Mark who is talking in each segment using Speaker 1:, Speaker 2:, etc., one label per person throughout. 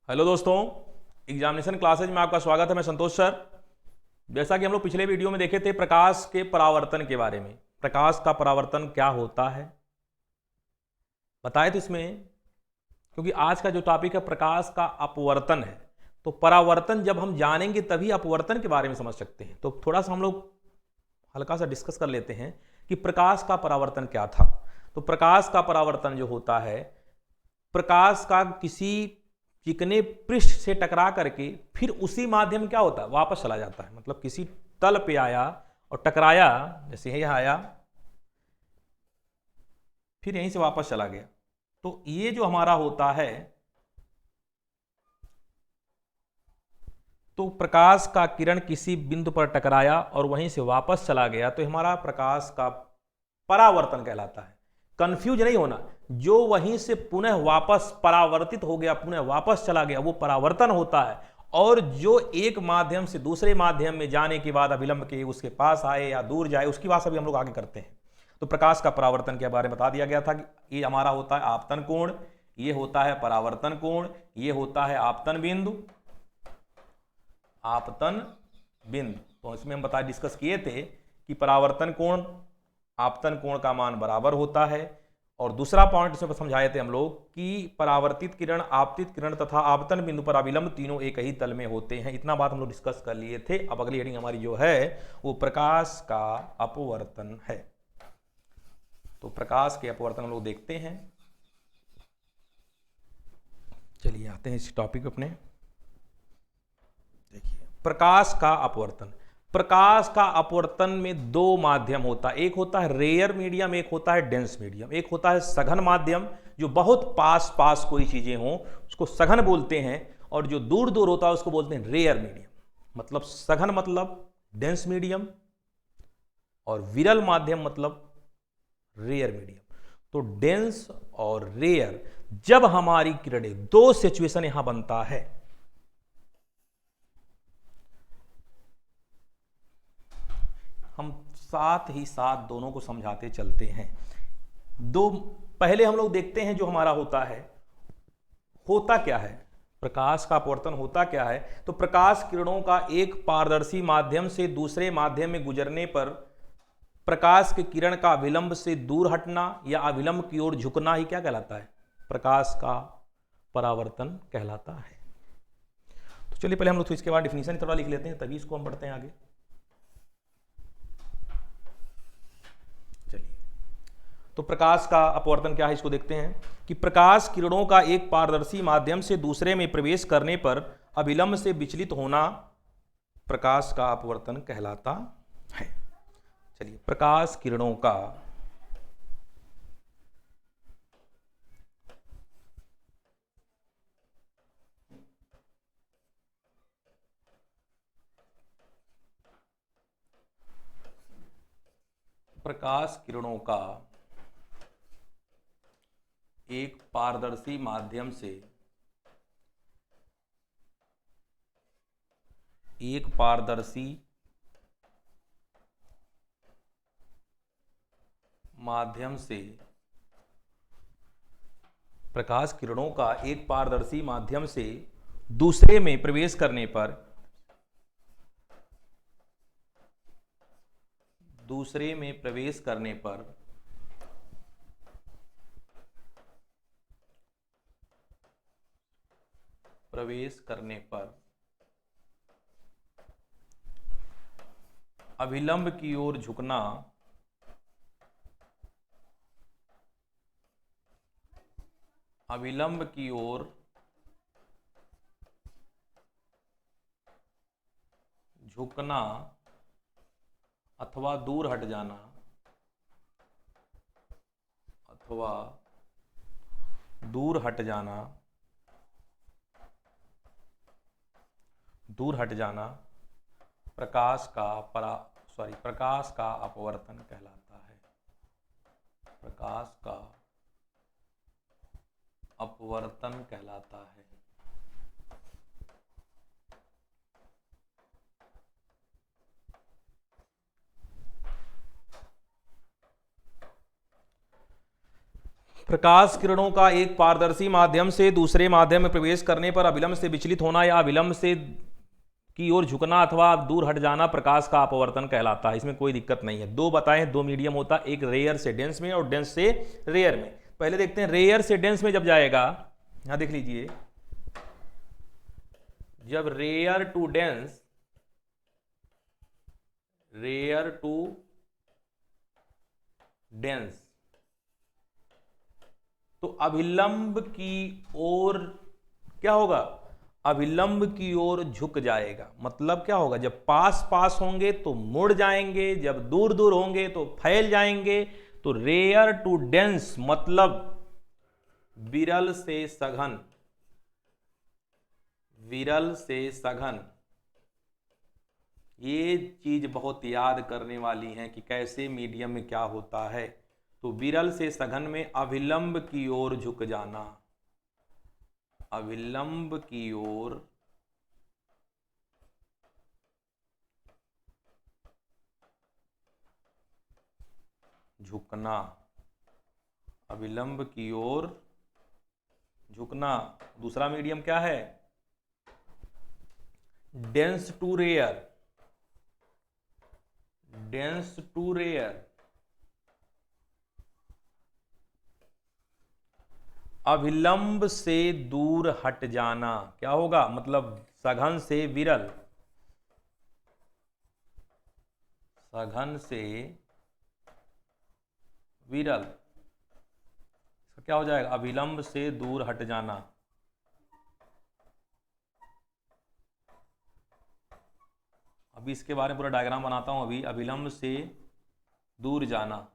Speaker 1: Hello दोस्तों, examination classes में आपका स्वागत है। मैं संतोष सर। जैसा कि हम लोग पिछले वीडियो में देखे थे प्रकाश के परावर्तन के बारे में, प्रकाश का परावर्तन क्या होता है बताए थे इसमें। क्योंकि आज का जो टॉपिक है प्रकाश का अपवर्तन है, तो परावर्तन जब हम जानेंगे तभी अपवर्तन के बारे में समझ सकते हैं। तो थोड़ा सा हम लोग हल्का सा डिस्कस कर लेते हैं कि प्रकाश का परावर्तन क्या था। तो प्रकाश का परावर्तन जो होता है, प्रकाश का किसी चिकने पृष्ठ से टकरा करके फिर उसी माध्यम क्या होता है, वापस चला जाता है। मतलब किसी तल पे आया और टकराया, जैसे यहां आया फिर यहीं से वापस चला गया। तो ये जो हमारा होता है, तो प्रकाश का किरण किसी बिंदु पर टकराया और वहीं से वापस चला गया, तो हमारा प्रकाश का परावर्तन कहलाता है। कंफ्यूज नहीं होना, जो वहीं से पुनः वापस परावर्तित हो गया, पुनः वापस चला गया, वो परावर्तन होता है। और जो एक माध्यम से दूसरे माध्यम में जाने के बाद अविलंब के उसके पास आए या दूर जाए, उसकी बात अभी हम लोग आगे करते हैं। तो प्रकाश का परावर्तन के बारे में बता दिया गया था कि ये हमारा होता है आपतन कोण, ये होता है परावर्तन कोण, ये होता है आपतन बिंदु, आपतन बिंदु। तो इसमें हम डिस्कस किए थे कि परावर्तन कोण आपतन कोण का मान बराबर होता है। और दूसरा पॉइंट इसमें समझाए थे हम लोग कि परावर्तित किरण, आपतित किरण तथा आपतन बिंदु पर अविलंब तीनों एक ही तल में होते हैं। इतना बात हम लोग डिस्कस कर लिए थे। अब अगली हेडिंग हमारी जो है वो प्रकाश का अपवर्तन है। तो प्रकाश के अपवर्तन हम लोग देखते हैं। चलिए आते हैं इस टॉपिक अपने। देखिए प्रकाश का अपवर्तन। प्रकाश का अपवर्तन में दो माध्यम होता है, एक होता है रेयर मीडियम, एक होता है डेंस मीडियम। एक होता है सघन माध्यम, जो बहुत पास पास कोई चीजें हों उसको सघन बोलते हैं, और जो दूर दूर होता है उसको बोलते हैं रेयर मीडियम। मतलब सघन मतलब डेंस मीडियम, और विरल माध्यम मतलब रेयर मीडियम। तो डेंस और रेयर, जब हमारी किरणें, दो सिचुएशन यहां बनता है। हम साथ ही साथ दोनों को समझाते चलते हैं। दो पहले हम लोग देखते हैं जो हमारा होता क्या है, प्रकाश का अपवर्तन होता क्या है। तो प्रकाश किरणों का एक पारदर्शी माध्यम से दूसरे माध्यम में गुजरने पर प्रकाश के किरण का विलंब से दूर हटना या अविलंब की ओर झुकना ही क्या कहलाता है, प्रकाश का परावर्तन कहलाता है। तो चलिए पहले हम लोग तो इसके बाद डिफिनीशन थोड़ा लिख लेते हैं, तभी इसको हम बढ़ते हैं आगे। तो प्रकाश का अपवर्तन क्या है इसको देखते हैं कि प्रकाश किरणों का एक पारदर्शी माध्यम से दूसरे में प्रवेश करने पर अविलंब से विचलित होना प्रकाश का अपवर्तन कहलाता है। चलिए प्रकाश किरणों का प्रकाश किरणों का एक पारदर्शी माध्यम से प्रकाश किरणों का एक पारदर्शी माध्यम से दूसरे में प्रवेश करने पर अविलंब की ओर झुकना अथवा दूर हट जाना प्रकाश का अपवर्तन कहलाता है। प्रकाश का अपवर्तन कहलाता है। प्रकाश किरणों का एक पारदर्शी माध्यम से दूसरे माध्यम में प्रवेश करने पर अविलंब से विचलित होना या अविलंब से की ओर झुकना अथवा दूर हट जाना प्रकाश का अपवर्तन कहलाता है। इसमें कोई दिक्कत नहीं है। दो बताएं, दो मीडियम होता है, एक रेयर से डेंस में और डेंस से रेयर में। पहले देखते हैं रेयर से डेंस में जब जाएगा, यहां देख लीजिए, जब rare to dense, rare to dense, तो अभिलंब की ओर क्या होगा, अभिलंब की ओर झुक जाएगा। मतलब क्या होगा, जब पास पास होंगे तो मुड़ जाएंगे, जब दूर दूर होंगे तो फैल जाएंगे। तो रेयर टू डेंस मतलब विरल से सघन, विरल से सघन। ये चीज बहुत याद करने वाली है कि कैसे मीडियम में क्या होता है। तो विरल से सघन में अभिलंब की ओर झुक जाना, अभिलंब की ओर झुकना, अभिलंब की ओर झुकना। दूसरा मीडियम क्या है, dense to rare, dense to rare. अभिलंब से दूर हट जाना क्या होगा, मतलब सघन से विरल, सघन से विरल, इसका क्या हो जाएगा, अभिलंब से दूर हट जाना। अभी इसके बारे में पूरा डायग्राम बनाता हूं। अभी अभिलंब से दूर जाना,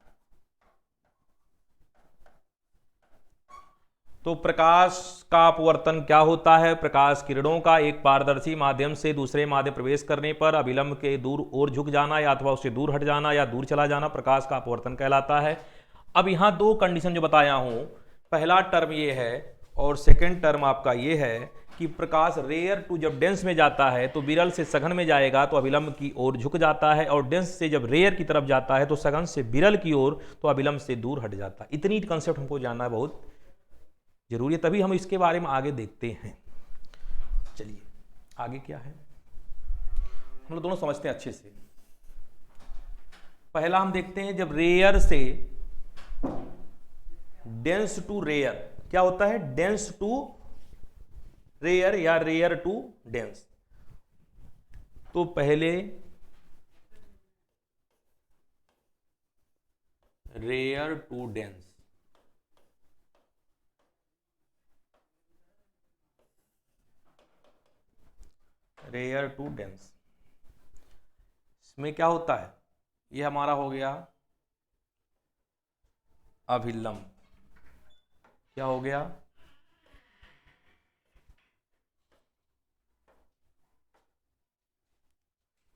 Speaker 1: तो प्रकाश का अपवर्तन क्या होता है, प्रकाश किरणों का एक पारदर्शी माध्यम से दूसरे माध्यम प्रवेश करने पर अभिलंब के दूर ओर झुक जाना या अथवा उससे दूर हट जाना या दूर चला जाना प्रकाश का अपवर्तन कहलाता है। अब यहां दो कंडीशन जो बताया हूं, पहला टर्म ये है और सेकेंड टर्म आपका ये है कि प्रकाश रेयर टू जब डेंस में जाता है तो विरल से सघन में जाएगा तो अभिलंब की ओर झुक जाता है, और डेंस से जब रेयर की तरफ जाता है तो सघन से विरल की ओर तो अभिलंब से दूर हट जाता है। इतनी कंसेप्ट हमको जानना है, बहुत जरूरी है, तभी हम इसके बारे में आगे देखते हैं। चलिए आगे क्या है, हम लोग दोनों समझते हैं अच्छे से। पहला हम देखते हैं जब रेयर से डेंस टू रेयर, क्या होता है, डेंस टू रेयर या रेयर टू डेंस। तो पहले rare to dense, rare to dense, इसमें क्या होता है, ये हमारा हो गया अभिलंब, क्या हो गया,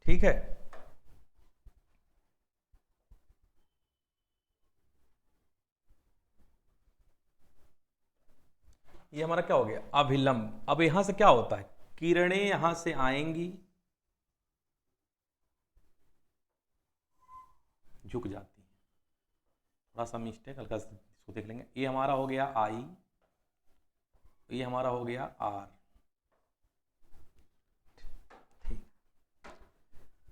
Speaker 1: ठीक है। ये हमारा क्या हो गया, अभिलंब। अब यहां से क्या होता है, किरणें यहां से आएंगी, झुक जाती हैं, थोड़ा सा मिस्टेक, हल्का सा इसको देख लेंगे। ये हमारा हो गया आई, ये हमारा हो गया आर, ठीक।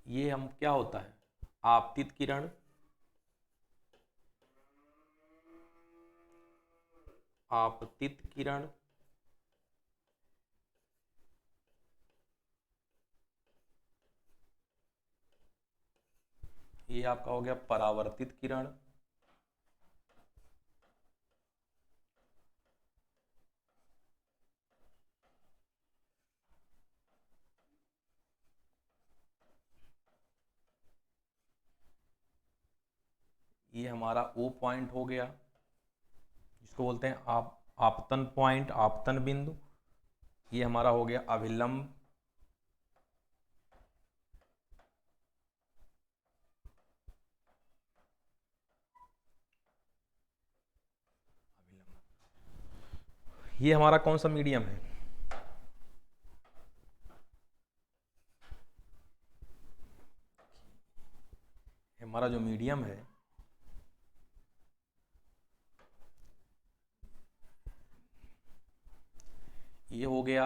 Speaker 1: ये हम क्या होता है, आपतित किरण, आपतित किरण, ये आपका हो गया परावर्तित किरण, ये हमारा ओ पॉइंट हो गया, जिसको बोलते हैं आप आपतन पॉइंट, आपतन बिंदु। ये हमारा हो गया अभिलंब, ये हमारा कौन सा मीडियम है, हमारा जो मीडियम है ये हो गया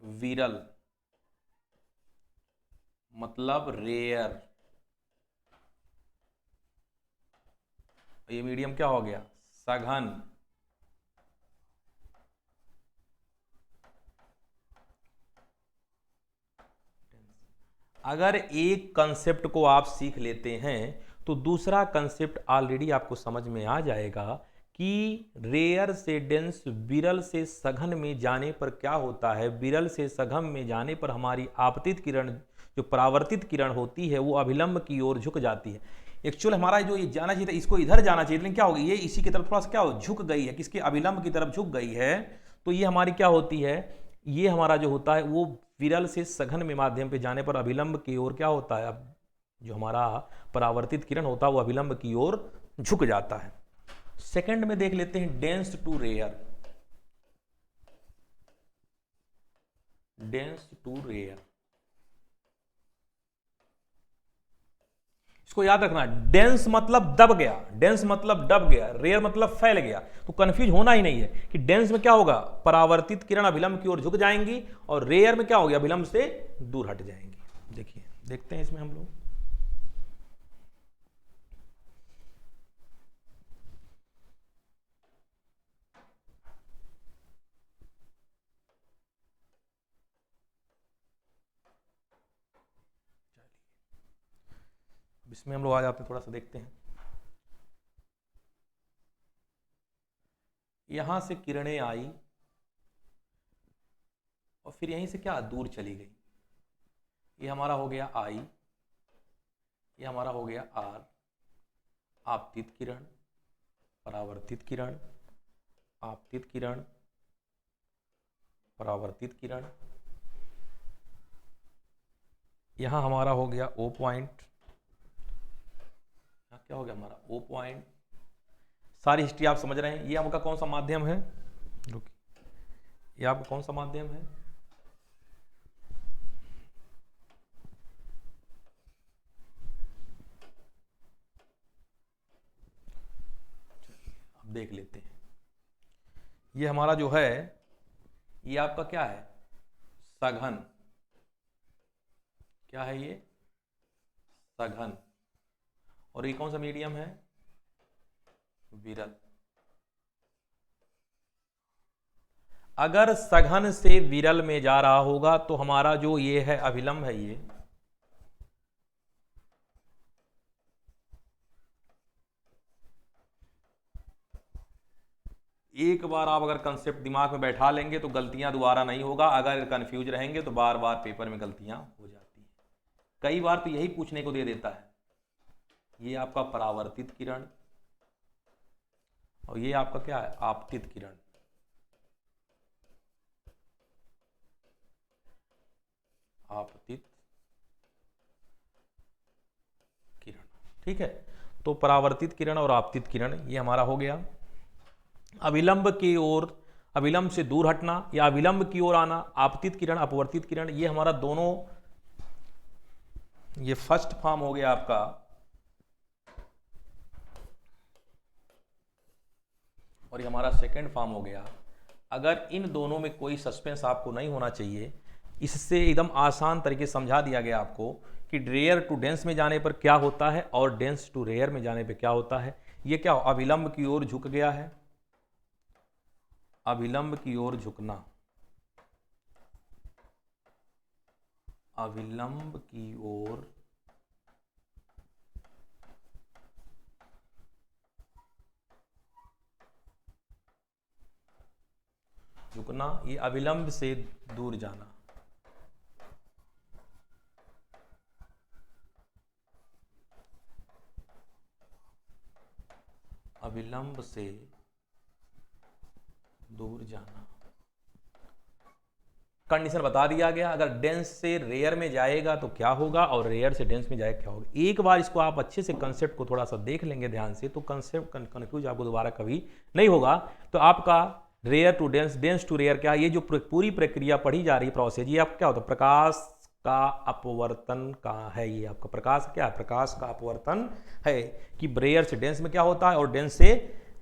Speaker 1: विरल, मतलब रेयर। ये मीडियम क्या हो गया, सघन। अगर एक कंसेप्ट को आप सीख लेते हैं तो दूसरा कंसेप्ट ऑलरेडी आपको समझ में आ जाएगा कि रेयर से डेंस, विरल से सघन में जाने पर क्या होता है। विरल से सघन में जाने पर हमारी आपतित किरण, जो परावर्तित किरण होती है, वो अभिलंब की ओर झुक जाती है। एक्चुअल हमारा जो ये जाना चाहिए था, इसको इधर जाना चाहिए, लेकिन क्या होगी, ये इसी की तरफ थोड़ा सा क्या हो, झुक गई है, किसके, अभिलंब की तरफ झुक गई है। तो ये हमारी क्या होती है, ये हमारा जो होता है वो विरल से सघन में माध्यम पे जाने पर अभिलंब की ओर क्या होता है, अब जो हमारा परावर्तित किरण होता है वो अभिलंब की ओर झुक जाता है। सेकंड में देख लेते हैं dense to rare. Dense to rare, इसको याद रखना, डेंस मतलब दब गया, डेंस मतलब दब गया, रेयर मतलब फैल गया। तो कंफ्यूज होना ही नहीं है कि डेंस में क्या होगा, परावर्तित किरण अभिलंब की ओर झुक जाएंगी, और रेयर में क्या होगा, अभिलंब से दूर हट जाएंगी। देखिए, देखते हैं इसमें हम लोग। इसमें हम लोग आ जाते हैं, थोड़ा सा देखते हैं। यहां से किरणें आई और फिर यहीं से क्या दूर चली गई। ये हमारा हो गया आई, ये हमारा हो गया आर। आपतित किरण, परावर्तित किरण, आपतित किरण, परावर्तित किरण। यहां हमारा हो गया ओ पॉइंट, क्या हो गया हमारा ओ पॉइंट। सारी हिस्ट्री आप समझ रहे हैं। ये आपका कौन सा माध्यम है, ये आपका कौन सा माध्यम है, अब देख लेते हैं। ये हमारा जो है, ये आपका क्या है, सघन। क्या है ये, सघन। और ये कौन सा मीडियम है, विरल। अगर सघन से विरल में जा रहा होगा तो हमारा जो ये है अभिलंब है, ये एक बार आप अगर कंसेप्ट दिमाग में बैठा लेंगे तो गलतियां दोबारा नहीं होगा। अगर कंफ्यूज रहेंगे तो बार बार पेपर में गलतियां हो जाती हैं। कई बार तो यही पूछने को दे देता है। ये आपका परावर्तित किरण और ये आपका क्या है, आपतित किरण। आपतित किरण, ठीक है। तो परावर्तित किरण और आपतित किरण ये हमारा हो गया। अविलंब की ओर, अविलंब से दूर हटना या अविलंब की ओर आना, आपतित किरण, अपवर्तित किरण, ये हमारा दोनों, ये फर्स्ट फॉर्म हो गया आपका। और ये हमारा सेकंड फॉर्म हो गया। अगर इन दोनों में कोई सस्पेंस आपको नहीं होना चाहिए, इससे एकदम आसान तरीके से समझा दिया गया आपको कि रेयर टू डेंस में जाने पर क्या होता है और डेंस टू रेयर में जाने पर क्या होता है। ये क्या, अविलंब की ओर झुक गया है, अविलंब की ओर झुकना, अविलंब की ओर झुकना, ये अविलंब से दूर जाना। अविलंब से दूर जाना। कंडीशन बता दिया गया, अगर डेंस से रेयर में जाएगा तो क्या होगा और रेयर से डेंस में जाएगा क्या होगा। एक बार इसको आप अच्छे से कंसेप्ट को थोड़ा सा देख लेंगे ध्यान से तो कंसेप्ट कंफ्यूज आपको दोबारा कभी नहीं होगा। तो आपका rare to dense, dense to rare, क्या ये जो पूरी प्रक्रिया पढ़ी जा रही प्रोसेस, ये आपका क्या होता है, प्रकाश का अपवर्तन का है। ये आपका प्रकाश क्या है, प्रकाश का अपवर्तन है कि रेयर से डेंस में क्या होता है और डेंस से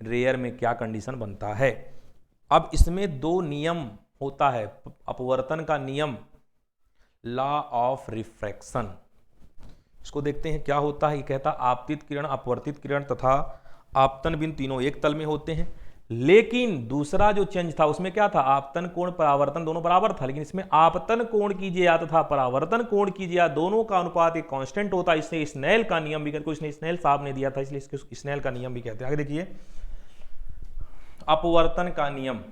Speaker 1: रेयर में क्या कंडीशन बनता है। अब इसमें दो नियम होता है अपवर्तन का नियम, लॉ ऑफ रिफ्रैक्शन। इसको देखते हैं क्या होता है। ये कहता आपतित किरण, अपवर्तित किरण तथा आपतन बिंदु तीनों एक तल में होते हैं। लेकिन दूसरा जो चेंज था उसमें क्या था, आपतन कोण परावर्तन दोनों बराबर था, लेकिन इसमें आपतन कोण कीजिए तथा परावर्तन कोण कीजिए दोनों का अनुपात एक कांस्टेंट होता है। इससे स्नेल का नियम भी कहते हैं, इसने स्नेल साहब ने दिया था इसलिए इसको स्नेल का नियम भी कहते हैं। आगे देखिए अपवर्तन का नियम,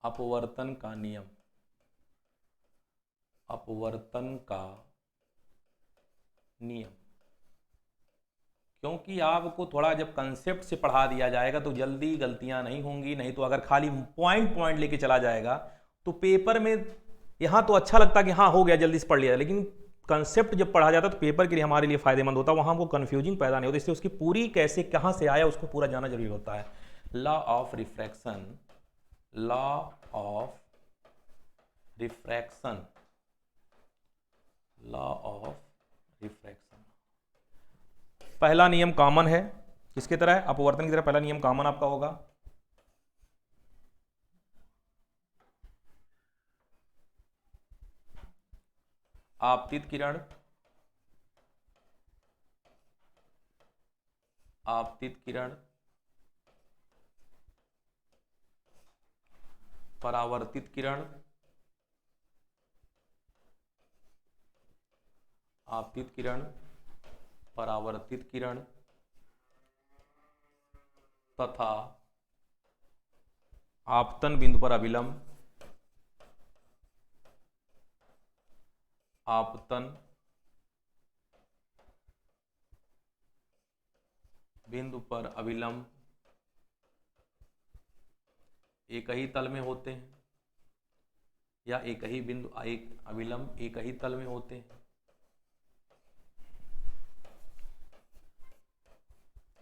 Speaker 1: अपवर्तन का नियम, अपवर्तन का नियम। क्योंकि आपको थोड़ा जब कंसेप्ट से पढ़ा दिया जाएगा तो जल्दी गलतियां नहीं होंगी, नहीं तो अगर खाली पॉइंट पॉइंट लेके चला जाएगा तो पेपर में यहां तो अच्छा लगता कि हाँ हो गया जल्दी से पढ़ लिया, लेकिन कंसेप्ट जब पढ़ा जाता तो पेपर के लिए हमारे लिए फायदेमंद होता, वहां हमको कंफ्यूजिंग पैदा नहीं होता। इसलिए उसकी पूरी कैसे कहां से आया उसको पूरा जाना जरूरी होता है। Law of refraction, law of refraction, law of refraction. पहला नियम कॉमन है, किसकी तरह, अपवर्तन की तरह पहला नियम कॉमन आपका होगा। आपतित किरण, आपतित किरण परावर्तित किरण, आपतित किरण परावर्तित किरण तथा आपतन बिंदु पर अभिलंब, आपतन बिंदु पर अभिलंब एक ही तल में होते हैं, या एक ही बिंदु एक अभिलंब एक ही तल में होते हैं,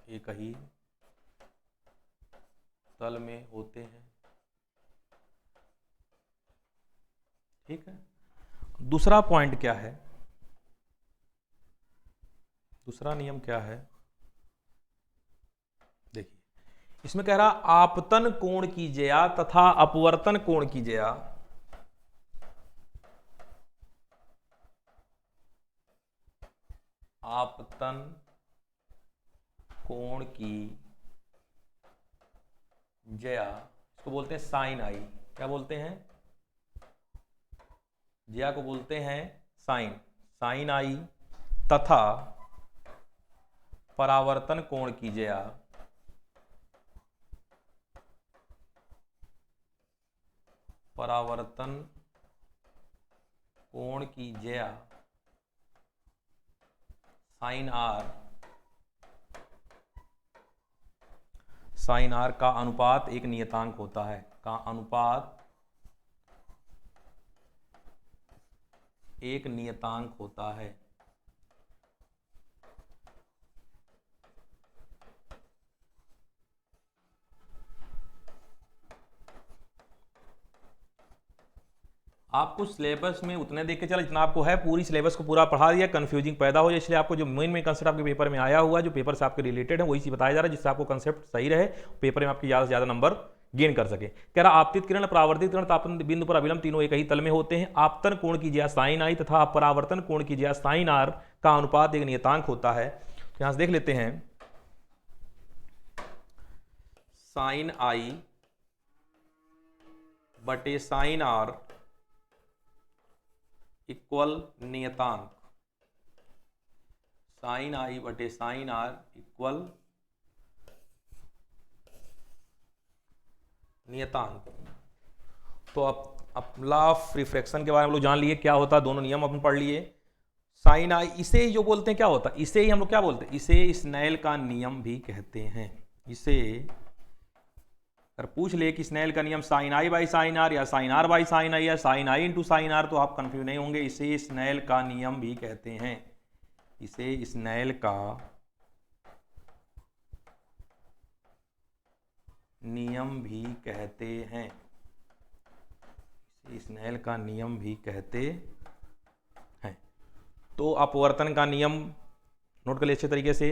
Speaker 1: एक ही तल में होते हैं। ठीक है। दूसरा पॉइंट क्या है, दूसरा नियम क्या है, देखिए इसमें कह रहा आपतन कोण कीजिए तथा अपवर्तन कोण कीजिए, आपतन कोण की जया, इसको बोलते हैं साइन आई। क्या बोलते हैं, जया को बोलते हैं साइन, साइन आई तथा परावर्तन कोण की जया, परावर्तन कोण की जया साइन आर, साइन आर का अनुपात एक नियतांक होता है, का अनुपात एक नियतांक होता है। आपको सिलेबस में उतने देख के चला जितना आपको है, पूरी सिलेबस को पूरा पढ़ा दिया, कंफ्यूजिंग पैदा हो जाए, इसलिए आपको जो मेन कंसेप्ट आपके पेपर में आया हुआ, जो पेपर से आपके रिलेटेड है वही चीज बताया जा रहा है, जिससे आपको कंसेप्ट सही रहे, पेपर में आपके ज्यादा से ज्यादा नंबर गेन कर सके। कह रहा आपतित किरण, परावर्तित किरण, तापन बिंदु पर अभिलंब तीनों एक ही तल में होते हैं। आपतन कोण की जया साइन आई तथा परावर्तन कोण की जया साइन आर का अनुपात एक नियतांक होता है। तो यहां से देख लेते हैं, साइन आई बटे साइन आर इक्वल नियतांक, साइन आई बटे साइन आर इक्वल नियतांक। तो अब लॉ ऑफ रिफ्रैक्शन के बारे में हम लोग जान लिए क्या होता है, दोनों नियम अपन पढ़ लिए। साइन आई, इसे जो बोलते हैं क्या होता है, इसे ही हम लोग क्या बोलते हैं, इसे स्नेल का नियम भी कहते हैं। इसे अगर पूछ ले कि स्नेल का नियम sine I by sine R या sine R by sine I या sine I into sine R, तो आप कंफ्यूज नहीं होंगे, इसे स्नेल का नियम भी कहते हैं, इसे स्नेल का नियम भी कहते हैं, इसे स्नेल का नियम भी कहते हैं। तो अपवर्तन का नियम नोट कर ले अच्छे तरीके से,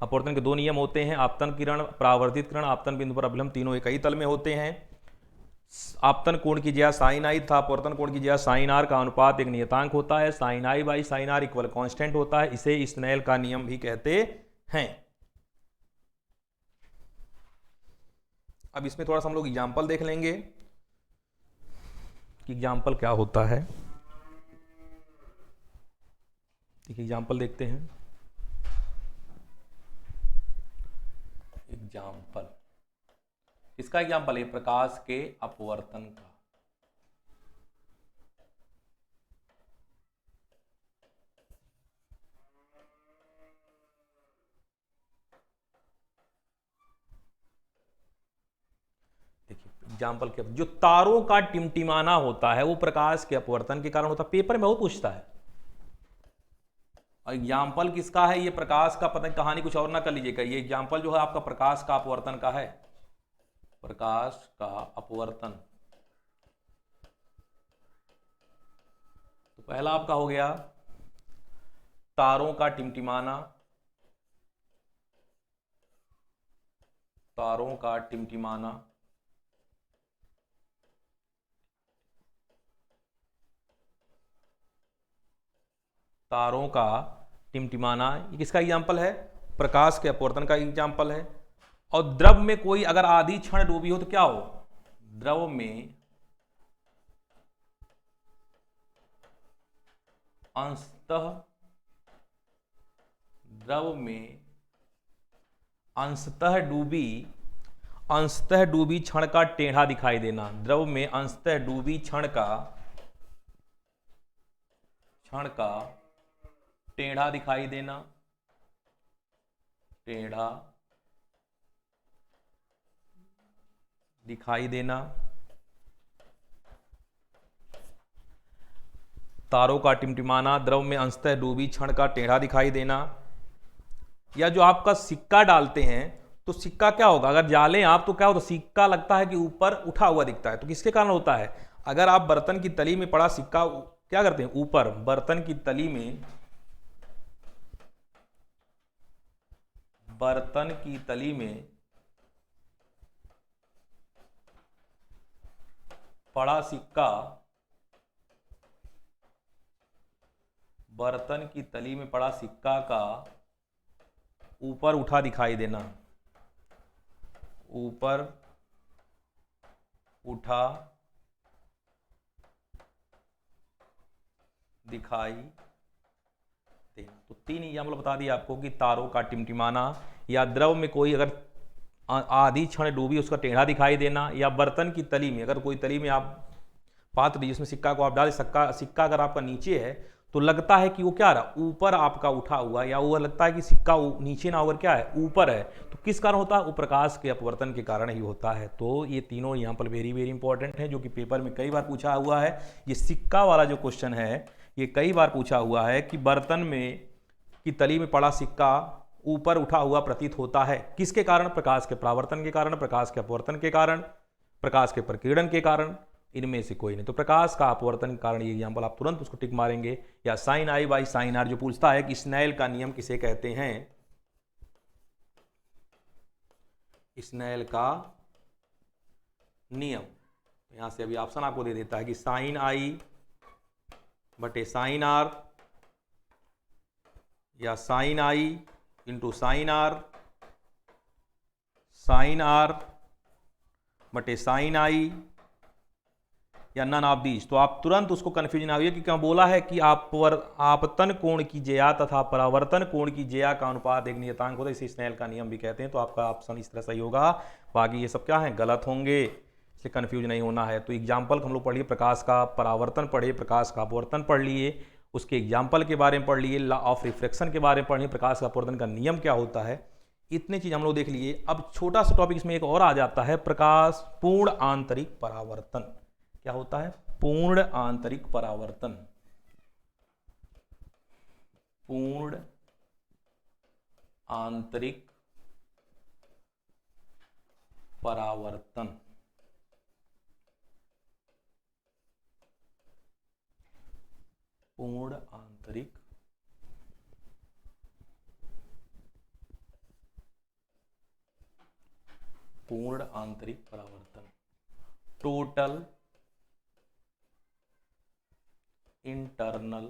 Speaker 1: अपवर्तन के दो नियम होते हैं, आपतन किरण, परावर्तित किरण। आपतन बिंदु पर अभिलंब तीनों एक ही तल में होते हैं। आपतन कोण की ज्या साइन आई था, अपवर्तन कोण की ज्या साइन आर का अनुपात एक नियतांक होता है। Sine I by sine R equal constant होता है। इसे स्नेल का नियम भी कहते हैं। अब इसमें थोड़ा सा हम लोग एग्जाम्पल देख लेंगे कि एग्जाम्पल क्या होता है। एक एग्जाम्पल देखते हैं। एग्जाम्पल, इसका एग्जाम्पल है प्रकाश के अपवर्तन का। देखिए एग्जाम्पल क्या, जो तारों का टिमटिमाना होता है वो प्रकाश के अपवर्तन के कारण होता है। पेपर में बहुत पूछता है। और एग्जाम्पल किसका है, ये प्रकाश का, पता कहानी कुछ और ना कर लीजिएगा। ये एग्जाम्पल जो है आपका प्रकाश का अपवर्तन का है। प्रकाश का अपवर्तन, तो पहला आपका हो गया तारों का टिमटिमाना। तारों का टिमटिमाना, तारों का टिमटिमाना, ये किसका एग्जाम्पल है, प्रकाश के अपवर्तन का एग्जाम्पल है। और द्रव में कोई अगर आधी क्षण डूबी हो तो क्या हो, द्रव में अंशतः, द्रव में अंशतः डूबी क्षण का टेढ़ा दिखाई देना। द्रव में अंशतः डूबी क्षण का टेढ़ा दिखाई देना। टेढ़ा दिखाई देना। तारों का टिमटिमाना, द्रव में अंशतः डूबी क्षण का टेढ़ा दिखाई देना। या जो आपका सिक्का डालते हैं तो सिक्का क्या होगा, अगर डालें आप तो क्या होता है, सिक्का लगता है कि ऊपर उठा हुआ दिखता है। तो किसके कारण होता है, अगर आप बर्तन की तली में पड़ा सिक्का क्या करते हैं, ऊपर बर्तन की तली में, बर्तन की तली में पड़ा सिक्का, बर्तन की तली में पड़ा सिक्का का ऊपर उठा दिखाई देना। ऊपर उठा दिखाई देना। तो तीन एग्जाम्पल बता दिया आपको कि तारों का टिमटिमाना, या द्रव में कोई अगर आधी क्षण डूबी उसका टेढ़ा दिखाई देना, या बर्तन की तली में, अगर कोई तली में आप पात्र जिसमें सिक्का को आप डालें, सिक्का अगर आपका नीचे है तो लगता है कि वो क्या रहा, ऊपर आपका उठा हुआ, या वो लगता है कि सिक्का नीचे ना होकर क्या है, ऊपर है। तो किस कारण होता है, वो प्रकाश के अपवर्तन के कारण ही होता है। तो ये तीनों यहाँ पर वेरी वेरी इंपॉर्टेंट है, जो कि पेपर में कई बार पूछा हुआ है। ये सिक्का वाला जो क्वेश्चन है ये कई बार पूछा हुआ है कि बर्तन में की तली में पड़ा सिक्का ऊपर उठा हुआ प्रतीत होता है, किसके कारण, प्रकाश के परावर्तन के कारण, प्रकाश के अपवर्तन के कारण, प्रकाश के प्रकीर्णन के कारण, इनमें से कोई नहीं। तो प्रकाश का अपवर्तन के कारण ये एग्जाम्पल आप तुरंत उसको टिक मारेंगे। या sine I by sine R जो पूछता है कि स्नेल का नियम किसे कहते हैं, स्नेल का नियम, यहां से अभी ऑप्शन आपको दे देता है कि साइन आई बटे साइन आर, या sine I into sine R, sine R बटे साइन आई, या नन ऑफ दीज। तो आप तुरंत उसको कंफ्यूजन आइए कि क्या बोला है कि आपतन कोण की ज्या तथा परावर्तन कोण की ज्या का अनुपात एक नियतांक होता है, इसे स्नेल का नियम भी कहते हैं। तो आपका ऑप्शन इस तरह सही होगा, बाकी ये सब क्या है, गलत होंगे, इससे कंफ्यूज नहीं होना है। तो एग्जाम्पल हम लोग पढ़ लिए, प्रकाश का परावर्तन पढ़े, प्रकाश का अपवर्तन पढ़ लिए, उसके एग्जाम्पल के बारे में पढ़ लिए, लॉ ऑफ रिफ्लेक्शन के बारे में पढ़ लिए, प्रकाश का अपवर्तन का नियम क्या होता है, इतनी चीज हम लोग देख लिए। अब छोटा सा टॉपिक इसमें एक और आ जाता है, प्रकाश पूर्ण आंतरिक परावर्तन। क्या होता है, पूर्ण आंतरिक परावर्तन। पूर्ण आंतरिक परावर्तन। पूर्ण आंतरिक आंतरिक परावर्तन, टोटल इंटरनल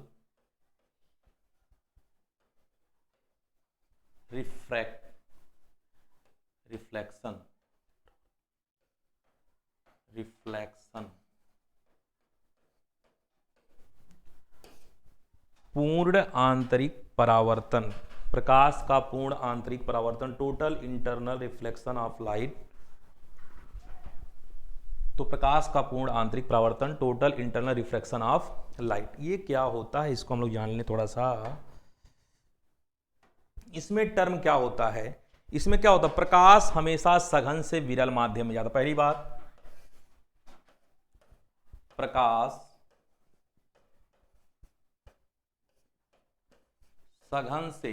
Speaker 1: रिफ्लेक्शन पूर्ण आंतरिक परावर्तन, प्रकाश का पूर्ण आंतरिक परावर्तन, total internal reflection of light. तो प्रकाश का पूर्ण आंतरिक परावर्तन, total internal reflection of light, ये क्या होता है इसको हम लोग जान लें थोड़ा सा। इसमें टर्म क्या होता है, इसमें क्या होता है, प्रकाश हमेशा सघन से विरल माध्यम में जाता। पहली बात, प्रकाश सघन से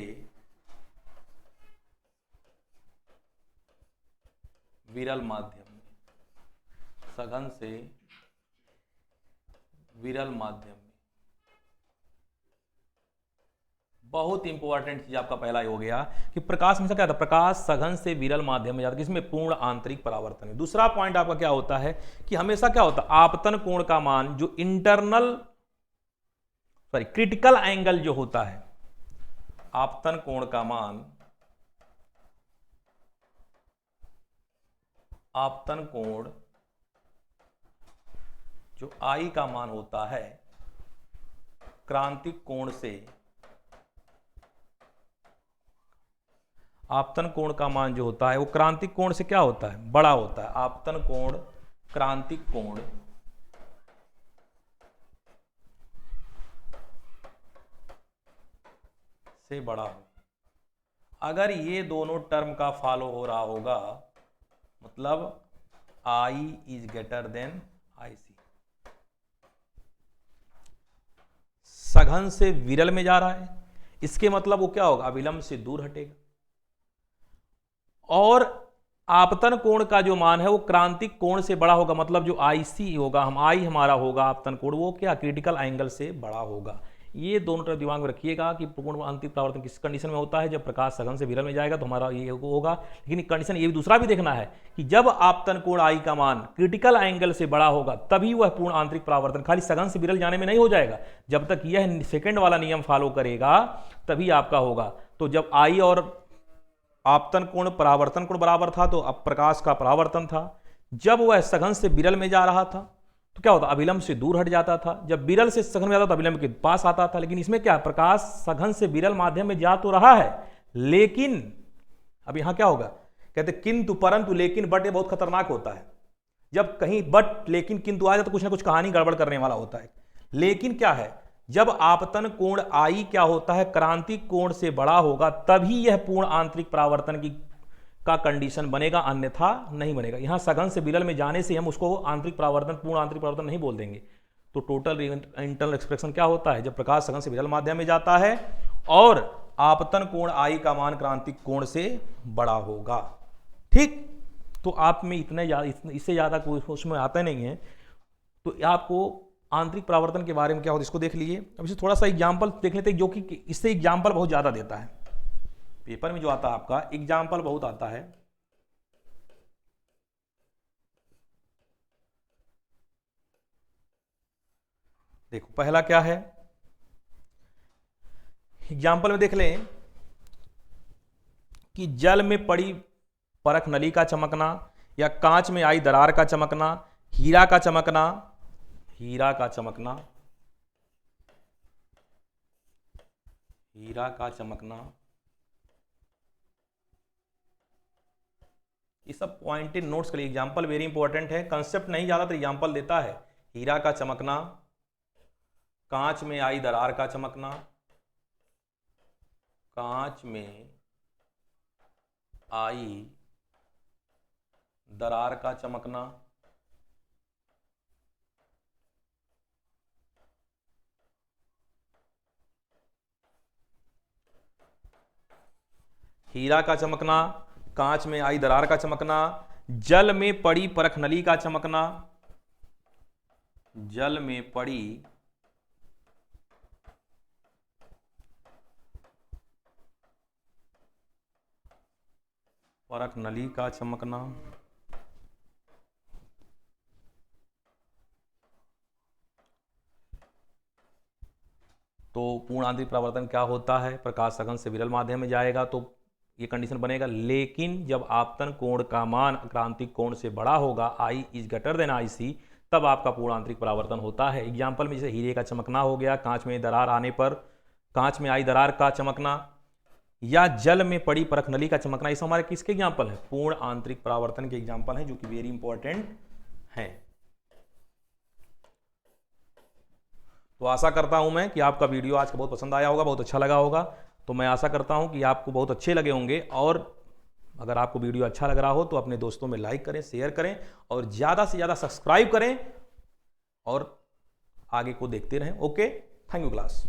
Speaker 1: विरल माध्यम में, सघन से विरल माध्यम में। बहुत इंपॉर्टेंट चीज आपका पहला ही हो गया कि प्रकाश हमेशा क्या था, प्रकाश सघन से विरल माध्यम में जाता है, जिसमें पूर्ण आंतरिक परावर्तन है। दूसरा पॉइंट आपका क्या होता है कि हमेशा क्या होता है, आपतन कोण का मान जो क्रिटिकल एंगल जो होता है, आपतन कोण का मान, आपतन कोण जो आई का मान होता है, क्रांतिक कोण से, आपतन कोण का मान जो होता है वो क्रांतिक कोण से क्या होता है, बड़ा होता है। आपतन कोण क्रांतिक कोण से बड़ा हो। अगर ये दोनों टर्म का फॉलो हो रहा होगा, मतलब I is greater than IC, सघन से विरल में जा रहा है, इसके मतलब वो क्या होगा, अविलंब से दूर हटेगा। और आपतन कोण का जो मान है वो क्रांतिक कोण से बड़ा होगा, मतलब जो IC होगा, I हमारा होगा आपतन कोण, वो क्या क्रिटिकल एंगल से बड़ा होगा। ये दोनों तरफ दिमाग में रखिएगा कि पूर्ण आंतरिक परावर्तन किस कंडीशन में होता है, जब प्रकाश सघन से विरल में जाएगा तो हमारा ये होगा। लेकिन कंडीशन ये भी दूसरा भी देखना है कि जब आपतन कोण I का मान क्रिटिकल एंगल से बड़ा होगा तभी वह पूर्ण आंतरिक परावर्तन, खाली सघन से विरल जाने में नहीं हो जाएगा, जब तक यह सेकंड वाला नियम फॉलो करेगा तभी आपका होगा। तो जब I और आपतन कोण परावर्तन कोण बराबर था तो अब प्रकाश का परावर्तन था, जब वह सघन से विरल में जा रहा था तो क्या होता, अभिलंब से दूर हट जाता था, जब विरल से सघन में जाता तो अभिलंब के पास आता था। लेकिन इसमें क्या, प्रकाश सघन से विरल माध्यम में जा तो रहा है, लेकिन अब यहां क्या होगा, कहते किंतु परंतु लेकिन, बट ये बहुत खतरनाक होता है। जब कहीं बट लेकिन किंतु आ जाए तो कुछ ना कुछ कहानी गड़बड़ करने वाला होता है। लेकिन क्या है, जब आपतन कोण I क्या होता है, क्रांतिक कोण से बड़ा होगा तभी यह पूर्ण आंतरिक परावर्तन का कंडीशन बनेगा, अन्यथा नहीं बनेगा। यहां सघन से विरल में जाने से हम उसको आंतरिक परावर्तन, पूर्ण आंतरिक परावर्तन नहीं बोल देंगे। तो टोटल इंटरनल एक्सप्रेशन क्या होता है, जब प्रकाश सघन से विरल माध्यम में जाता है और आपतन कोण I का मान क्रांतिक कोण से बड़ा होगा। ठीक, तो आप में इससे ज्यादा कोई उसमें आता नहीं है। तो आपको आंतरिक परावर्तन के बारे में क्या होता है इसको देख लीजिए। अब इसे थोड़ा सा एग्जाम्पल देख लेते हैं, जो कि इससे एग्जाम्पल बहुत ज्यादा देता है, पेपर में जो आता है आपका एग्जाम्पल बहुत आता है। देखो पहला क्या है, एग्जाम्पल में देख लें कि जल में पड़ी परख नली का चमकना, या कांच में आई दरार का चमकना, हीरा का चमकना, हीरा का चमकना, हीरा का चमकना, ये सब पॉइंटेड नोट्स के लिए, एग्जाम्पल वेरी इंपॉर्टेंट है, कंसेप्ट नहीं ज्यादा तो एग्जाम्पल देता है। हीरा का चमकना, कांच में आई दरार का चमकना, कांच में आई दरार का चमकना, हीरा का चमकना, कांच में आई दरार का चमकना, जल में पड़ी परख नली का चमकना, जल में पड़ी परख नली का चमकना, पूर्ण आंतरिक परावर्तन क्या होता है, प्रकाश सघन से विरल माध्यम में जाएगा तो ये कंडीशन बनेगा, लेकिन जब आपतन कोण का मान क्रांतिक कोण से बड़ा होगा, I is greater than IC, तब आपका पूर्ण आंतरिक परावर्तन होता है। एग्जाम्पल में जैसे हीरे का चमकना हो गया, कांच में दरार आने पर कांच में आई दरार का चमकना, या जल में पड़ी परख नली का चमकना, ये सब हमारे किसके एग्जाम्पल है, पूर्ण आंतरिक परावर्तन के एग्जाम्पल हैं, जो कि वेरी इंपॉर्टेंट है। तो आशा करता हूं मैं कि आपका वीडियो आज का बहुत पसंद आया होगा, बहुत अच्छा लगा होगा। तो मैं आशा करता हूं कि आपको बहुत अच्छे लगे होंगे, और अगर आपको वीडियो अच्छा लग रहा हो तो अपने दोस्तों में लाइक करें, शेयर करें, और ज़्यादा से ज़्यादा सब्सक्राइब करें, और आगे को देखते रहें। Okay, thank you class.